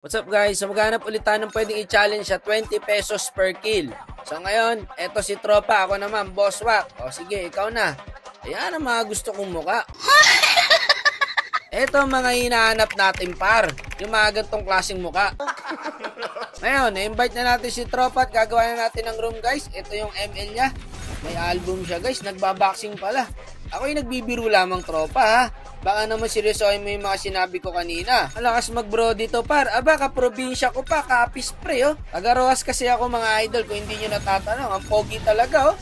What's up guys? So maghanap ulit tayo ng pwedeng i-challenge sa 20 pesos per kill. So ngayon, eto si Tropa, ako naman, Boss Wack. O sige, ikaw na. Ayan ang mga gusto kong muka. Eto ang mga hinahanap natin par. Yung mga gantong klaseng muka. Ngayon, invite na natin si Tropa at gagawa na natin ng room guys. Ito yung ML niya. May album siya guys, nagbaboxing pala. Ako yung nagbibiro lamang Tropa ha. Baka naman seryosohin mo yung mga sinabi ko kanina. Malakas mag-bro dito par. Aba, ka-probinsya ko pa, kapis pre oh. Tagaroas kasi ako mga idol kung hindi nyo natatanong. Ang pogi talaga oh.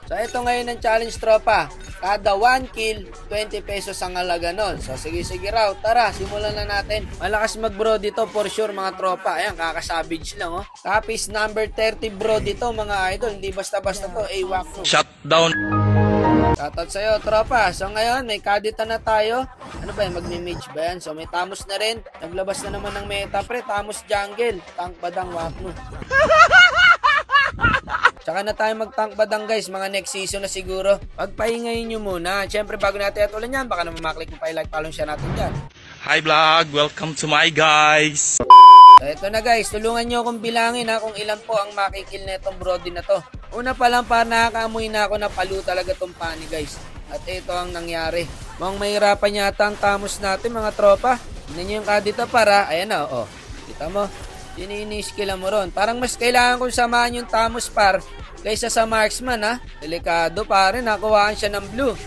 So ito ngayon ang challenge Tropa. Kada 1 kill, 20 pesos ang halaga nun. So sige raw, tara, simulan na natin. Malakas mag-bro dito for sure mga Tropa. Ayan, kakasavage lang oh. Kapis number 30 bro dito mga idol. Hindi basta-basta to, Wack no. Shutdown. Shoutout sa'yo, Tropa. So ngayon, may kadita na tayo. Ano ba yan? Magmi-mage ba yan? So may Tamos na rin. Naglabas na naman ng meta, pre. Tamos jungle. Tank badang Wack no. Tsaka na tayo mag-tank badang guys. Mga next season na siguro. Pagpahingayin nyo muna. Siyempre, bago natin atulan yan, baka naman maklik mo pa i-like, follow siya natin dyan. Hi vlog, welcome to my guys. So ito na guys, tulungan nyo akong bilangin ha kung ilan po ang makikil na itong brody na to. Una pa lang para nakakaamoy na ako na palu talaga tong pani guys. At ito ang nangyari. Mukhang mahirapan yata ang Tamos natin mga Tropa. Tignan nyo yung kadita para, ayan na oh. Kita mo, ini-skill mo ron. Parang mas kailangan kong samahan yung Tamos par kaysa sa marksman ha. Delikado pare, nakuhaan siya ng blue.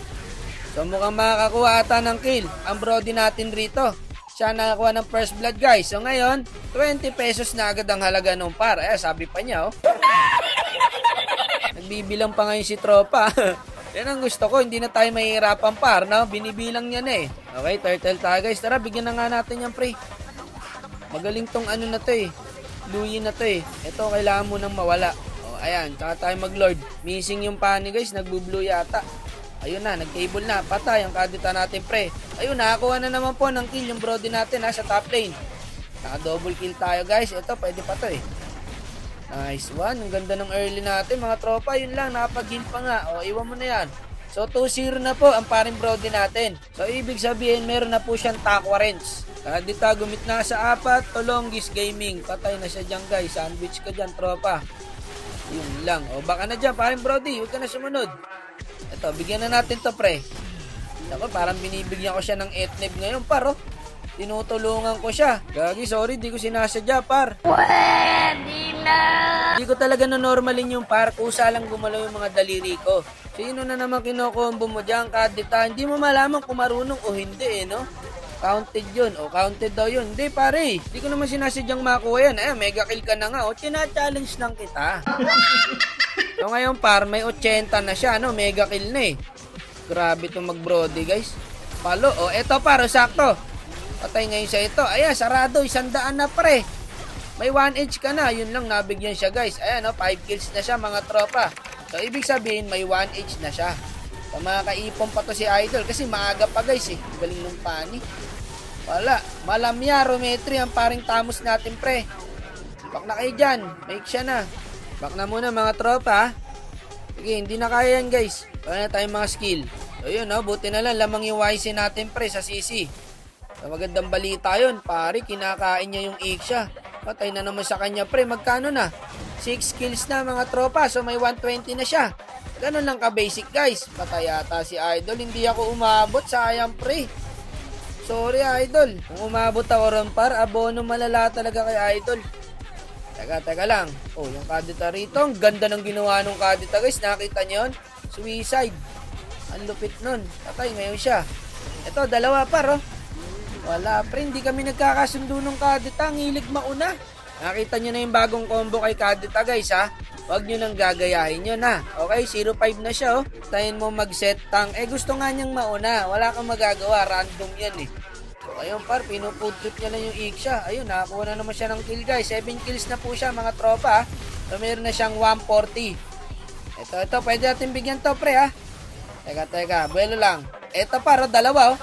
So mukhang makakakuha ata ng kill ang brody natin rito. Siya nakakuha ng first blood guys. So ngayon, 20 pesos na agad ang halaga nung par. Sabi pa niya oh. Nagbibilang pa ngayon si Tropa. Yan ang gusto ko, hindi na tayo mahihirapan par, no? Binibilang niya na eh. Okay, turtle tayo guys. Tara, bigyan na nga natin yan pre. Magaling tong ano na to eh. Luyin na to eh. Ito, kailangan mo nang mawala. O, ayan, tsaka tayo mag-lord. Missing yung pani guys, nagbu-blue yata. Ayun na, nag-cable na. Patay ang kadita natin pre. Ayun, nakakuha na naman po ng kill yung brody natin ha, sa top lane. Naka-double kill tayo guys. Ito, pwede pa to eh. Nice one. Ang ganda ng early natin mga Tropa. Yun lang, nakapag-heal pa nga. O, iwan mo na yan. So, 2-0 na po ang paring brody natin. So, ibig sabihin, meron na po siyang Takwa Range. Kadita, gumit na sa 4. Tolongis Gaming. Patay na siya dyan guys. Sandwich ka dyan, Tropa. Yun lang. O, baka na dyan, paring brody. Huwag ka na sumunod. Ito, bigyan na natin to pre. Ako, parang binibigyan ko siya ng 8-nib ngayon par oh. Tinutulungan ko siya. Gagi, sorry, di ko sinasadya par. Pwede na. Di ko talaga normalin yung par. Kusa lang gumalaw yung mga daliri ko. Sino na naman kinokombo mo dyan kadita? Hindi mo malaman kung marunong o hindi eh no. Counted yun. O counted daw yun. Hindi pare. Di ko naman sinasadyang makuha yan. Mega kill ka na nga. O china-challenge lang kita. So ngayon par, may 80 na siya, no? Mega kill na eh. Grabe itong mag-brody, guys. Palo. O, eto par, sakto. Patay ngayon sa ito. Ayan, sarado. 100 na pre. May 1H ka na. Yun lang, nabigyan siya, guys. Ayan, no? 5 kills na siya, mga Tropa. So, ibig sabihin, may 1H na siya. So, makakaipon pa to si Idol. Kasi maaga pa, guys, eh. Galing ng pani. Wala. Malamya, Rometri, ang paring Tamos natin, pre. Bak na kayo dyan. Make siya na. Back na muna mga Tropa. Sige, hindi na kaya yan guys. Wala na tayong mga skill. So yun no, buti na lang lamang yung YC natin pre sa CC. So magandang balita yun. Pare, kinakain niya yung Iksha. Patay na naman sa kanya pre. Magkano na? 6 kills na mga Tropa. So may 120 na siya. Ganun lang ka basic guys. Patay yata si Idol. Hindi ako umabot. Sayang pre. Sorry Idol. Kung umabot ako ron par, abono malala talaga kay Idol. Teka lang. Oh, yung kadita rito. Ang ganda ng ginawa nung kadita guys. Nakita nyo yun? Suicide. Ang lupit nun. Patay ngayon siya. Ito, dalawa par oh. Wala pre. Hindi kami nagkakasundo nung kadita. Ang hilig mauna. Nakita nyo na yung bagong combo kay kadita guys ha. Huwag nyo nang gagayahin yun ha. Okay, 0-5 na siya oh. Tayin mo mag-set tank. Gusto nga niyang mauna. Wala kang magagawa. Random yan eh. Ayun par, pinuputrip niya lang yung Iksha. Ayun, nakakuha na naman siya ng kill guys. 7 kills na po siya mga Tropa. So meron na siyang 140. Ito, pwede natin bigyan to pre ha. Teka, buwelo lang. Ito par, dalawa oh.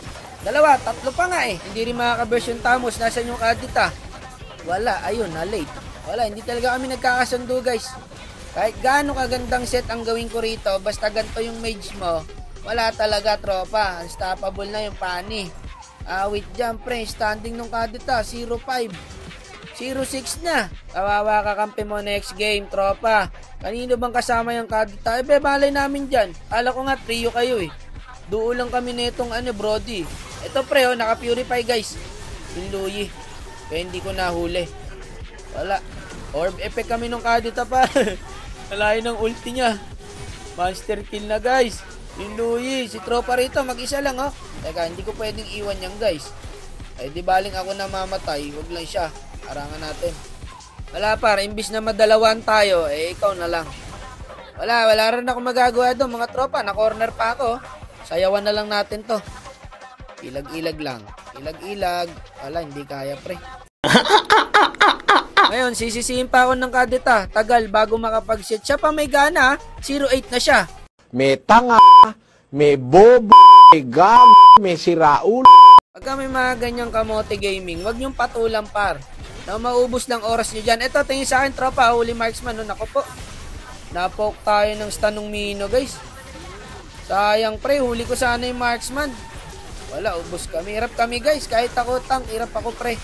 Dalawa, tatlo pa nga eh. Hindi rin makaka-version Tamos. Nasaan yung kadita? Wala, ayun, na late. Wala, hindi talaga kami nagkakasundo guys. Kahit gaano kagandang set ang gawin ko rito, basta ganito yung mage mo, wala talaga Tropa. Unstoppable na yung pani. Awit dyan, pre. Standing nung kadita, 0-5. 0-6 na. Kawawa kakampi mo next game, tropa. Kanino bang kasama yung kadita? Balay namin dyan. Kala ko nga, trio kayo eh. Duo lang kami netong Brody. Ito pre, naka-purify guys. Yung Luyi. Kaya hindi ko nahuli. Wala. Orb effect kami nung kadita pa. Nalayo ng ulti niya. Monster kill na guys. Yung Luyi. Si tropa rito, mag-isa lang oh. Teka, hindi ko pwedeng iwan yan guys. Di baling ako na mamatay. Huwag lang siya. Arangan natin. Wala par, imbis na madalawan tayo, ikaw na lang. Wala rin ako magagawa doon mga tropa. Na-corner pa ako. Sayawan na lang natin to. Ilag-ilag lang. Ilag-ilag. Wala, hindi kaya pre. Ngayon, sisisihin pa ako ng kadita. Tagal bago makapag-set. Siya pa may gana. 0-8 na siya. May tanga, may bobo, may gag, may siraul. Pagka may mga ganyang kamote gaming, wag niyong patulang par. Na maubos lang oras niyo dyan. Ito, tingin sa akin tropa. Huli marksman. Nako po. Napoke tayo ng stun ng Mino guys. Sayang pre, huli ko sana yung marksman. Wala, ubos kami. Hirap kami guys. Kahit ako tank, hirap ako pre.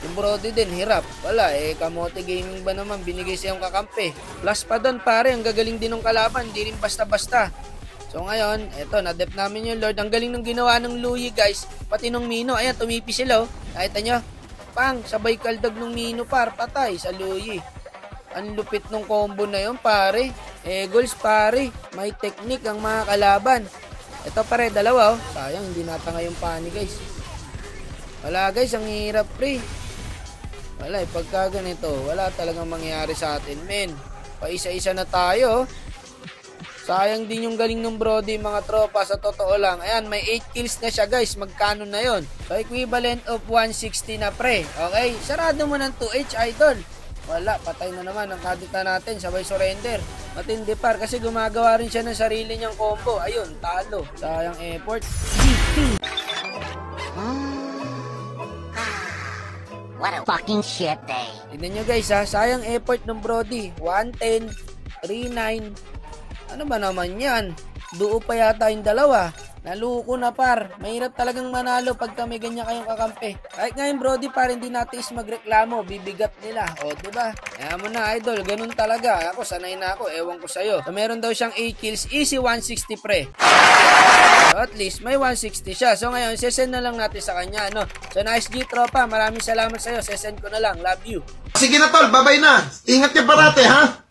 Yung Brody din, hirap. Wala, kamote gaming ba naman, binigay siyang kakampi. Plus pa doon pare, ang gagaling din ng kalaban. Hindi rin basta-basta. So ngayon, eto, na-dep namin yung Lord. Ang galing ng ginawa ng Luyi guys. Pati nung Mino, ayan, tumipi sila oh. Nakita nyo? Pang, sabay kaldag ng Mino par, patay sa Luyi. Ang lupit ng combo na yun pare. Goals pare. May technique ang mga kalaban. Ito pare, dalawa oh. Sayang, hindi natanga yung pani guys. Wala guys, ang hirap pre. Wala, pagka ganito, wala talagang mangyayari sa atin men. Paisa-isa na tayo. Sayang din yung galing ng Brody mga tropa, sa totoo lang. Ayan, may 8 kills na siya guys. Magkano na yon? So equivalent of 160 na pre. Okay, sarado mo ng 2H idol. Wala, patay na naman ang kadita natin. Sabay surrender. Matindi par kasi gumagawa rin siya ng sarili niyang combo. Ayun, talo. Sayang effort. What a fucking shit day. Tignan nyo guys ha, sayang effort ng Brody. 110, 39. Ano ba naman yan? Duo pa yata yung dalawa. Naluko na par. Mahirap talagang manalo pagka may ganyan kayong kakampi. Kahit ngayon Brody par, hindi natin magreklamo. Bibigat nila. O diba? Kaya mo na idol, ganun talaga. Ako sanay na ako, ewan ko sa'yo. So meron daw siyang 8 kills, easy 160 pre. So at least may 160 siya. So ngayon, sesend na lang natin sa kanya. No? So nice G tropa, maraming salamat sa'yo. Sesend ko na lang. Love you. Sige na tol, babay na. Ingat ka parate ha.